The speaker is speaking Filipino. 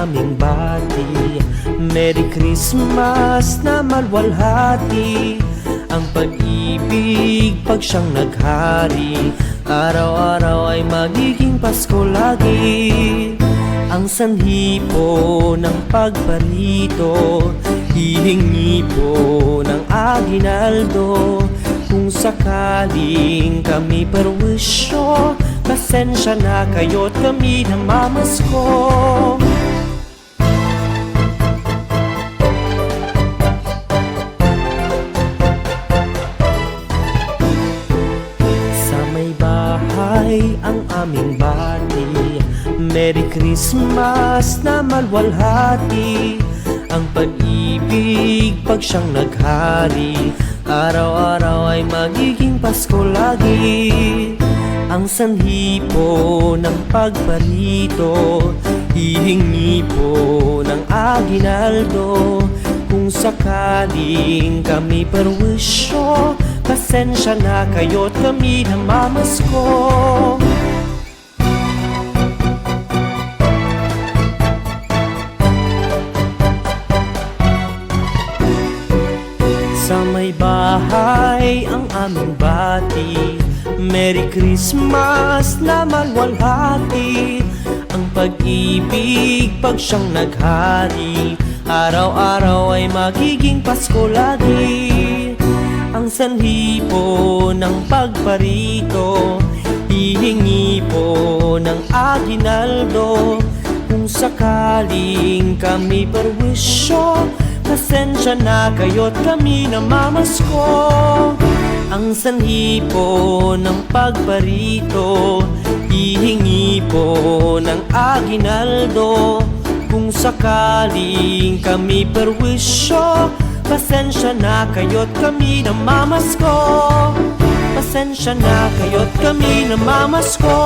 aming bati. Merry Christmas na malwalhati, ang pag-ibig pag siyang naghari. Araw-araw ay magiging Pasko lagi. Ang sanhi po ng pagparito, hihingi po ng aginaldo. Kung sakaling kami perwisyo, pasensya na kayo't kami namamasko. Sa may bahay ang aming bati, Merry Christmas na malwalhati, ang pag-ibig pag siyang naghari. Araw-araw ay magiging Pasko lagi. Ang sanhi po ng pagparito, hihingi po ng aginaldo. Kung sakaling kami perwisyo, pasensya na kayo't kami namamasko. Sa may bahay ang aming bati, Merry Christmas na malwalhati, ang pag-ibig pag siyang naghari. Araw-araw ay magiging Pasko lagi. Ang sanhi po ng pagparito, hihingi po ng aginaldo. Kung sakaling kami perwisyo, pasensya na kayo't kami namamasko. Ang sanhi po ng pagparito, hihingi po ng aginaldo. Kung sakaling kami perwisyo, pasensya na kayo't kami namamasko. Pasensya na kayo't kami namamasko.